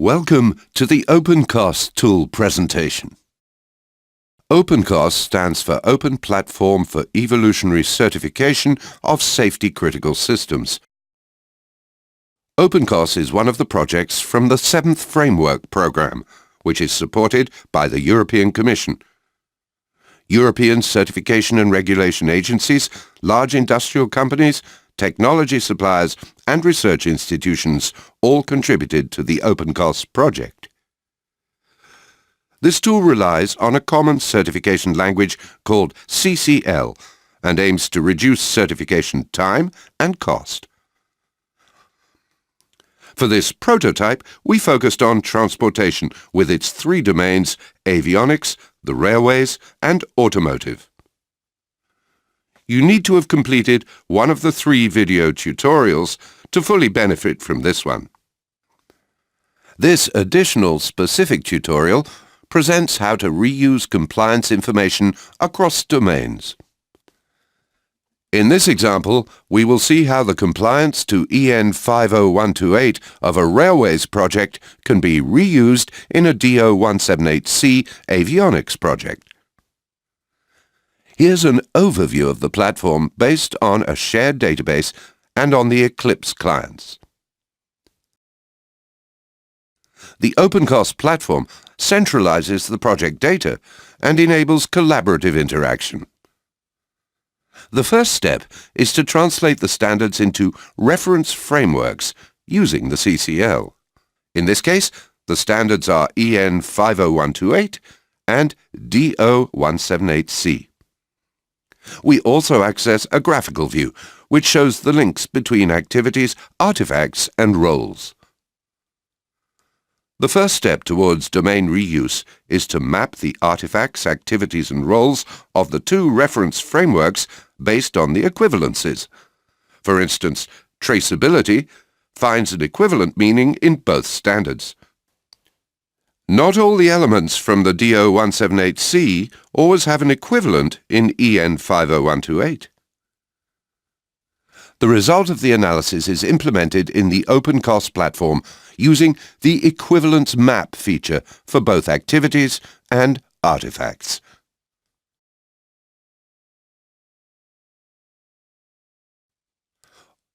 Welcome to the OPENCOSS tool presentation. OPENCOSS stands for Open Platform for Evolutionary Certification of Safety Critical Systems. OPENCOSS is one of the projects from the 7th Framework Programme, which is supported by the European Commission. European certification and regulation agencies, large industrial companies, technology suppliers and research institutions all contributed to the OPENCOSS project. This tool relies on a common certification language called CCL and aims to reduce certification time and cost. For this prototype, we focused on transportation with its 3 domains: avionics, the railways and automotive. You need to have completed one of the 3 video tutorials to fully benefit from this one. This additional specific tutorial presents how to reuse compliance information across domains. In this example, we will see how the compliance to EN 50128 of a railways project can be reused in a DO 178C avionics project. Here's an overview of the platform based on a shared database and on the Eclipse clients. The OPENCOSS platform centralizes the project data and enables collaborative interaction. The first step is to translate the standards into reference frameworks using the CCL. In this case, the standards are EN 50128 and DO 178C. We also access a graphical view, which shows the links between activities, artifacts and roles. The first step towards domain reuse is to map the artifacts, activities and roles of the 2 reference frameworks based on the equivalences. For instance, traceability finds an equivalent meaning in both standards. Not all the elements from the DO 178C always have an equivalent in EN 50128. The result of the analysis is implemented in the OPENCOSS platform using the equivalence map feature for both activities and artifacts.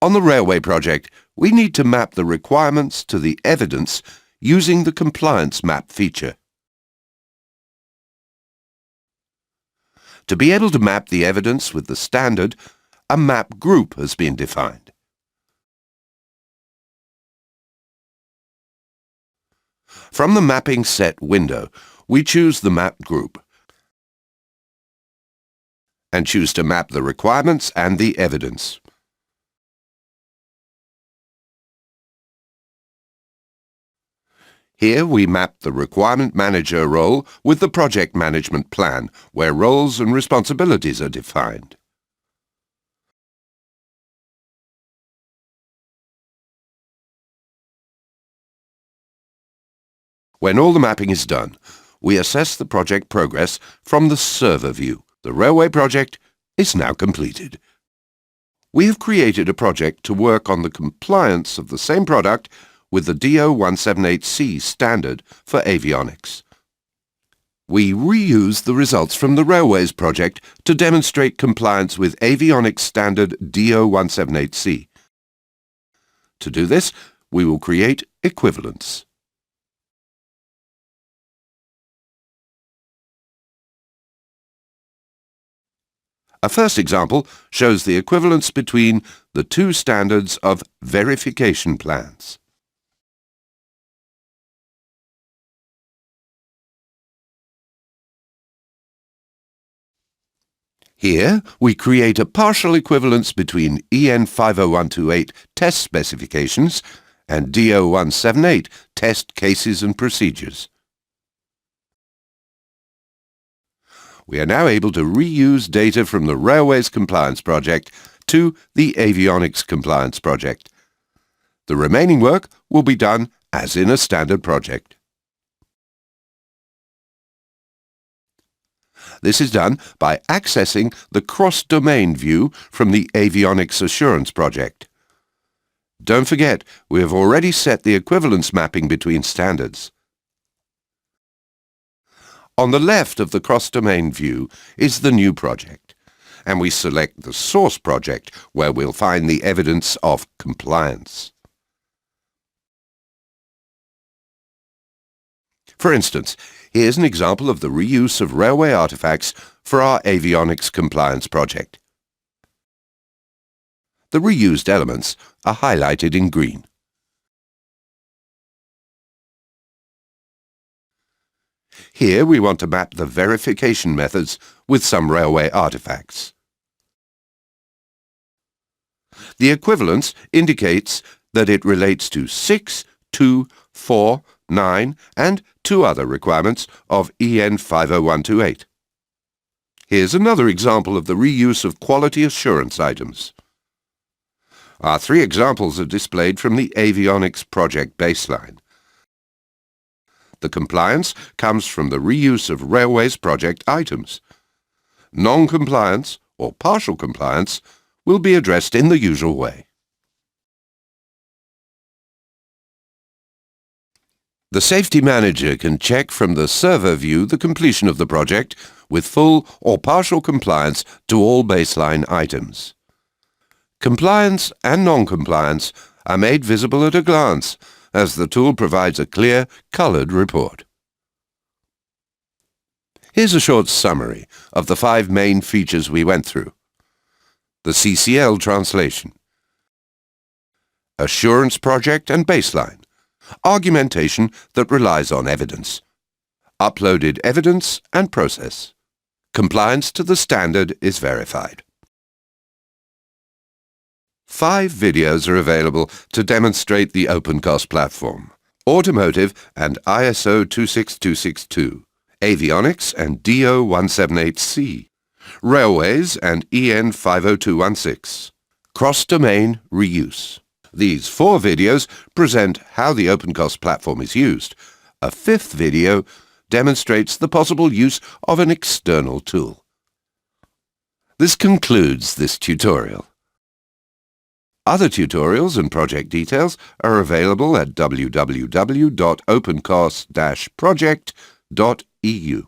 On the railway project, we need to map the requirements to the evidence using the compliance map feature. To be able to map the evidence with the standard, a map group has been defined. From the Mapping Set window, we choose the map group and choose to map the requirements and the evidence. Here we map the Requirement Manager role with the Project Management Plan, where roles and responsibilities are defined. When all the mapping is done, we assess the project progress from the server view. The railway project is now completed. We have created a project to work on the compliance of the same product with the DO 178C standard for avionics. We reuse the results from the railways project to demonstrate compliance with avionics standard DO 178C. To do this, we will create equivalents. A first example shows the equivalence between the 2 standards of verification plans. Here, we create a partial equivalence between EN 50128 test specifications and DO 178 test cases and procedures. We are now able to reuse data from the Railways Compliance Project to the Avionics Compliance Project. The remaining work will be done as in a standard project. This is done by accessing the cross-domain view from the Avionics Assurance Project. Don't forget, we have already set the equivalence mapping between standards. On the left of the cross-domain view is the new project, and we select the source project where we'll find the evidence of compliance. For instance, here's an example of the reuse of railway artifacts for our avionics compliance project. The reused elements are highlighted in green. Here we want to map the verification methods with some railway artifacts. The equivalence indicates that it relates to 6, 2, 4, 9 and 2 other requirements of EN 50128. Here's another example of the reuse of quality assurance items. Our 3 examples are displayed from the avionics project baseline. The compliance comes from the reuse of railways project items. Non-compliance or partial compliance will be addressed in the usual way. The Safety Manager can check from the server view the completion of the project with full or partial compliance to all baseline items. Compliance and non-compliance are made visible at a glance, as the tool provides a clear, coloured report. Here's a short summary of the 5 main features we went through. The CCL translation, assurance project and baseline, argumentation that relies on evidence, uploaded evidence and process. Compliance to the standard is verified. 5 videos are available to demonstrate the OPENCOSS platform: Automotive and ISO 26262, Avionics and DO 178C, Railways and EN 50216, Cross-Domain Reuse. These 4 videos present how the OPENCOSS platform is used. A 5th video demonstrates the possible use of an external tool. This concludes this tutorial. Other tutorials and project details are available at www.opencoss-project.eu.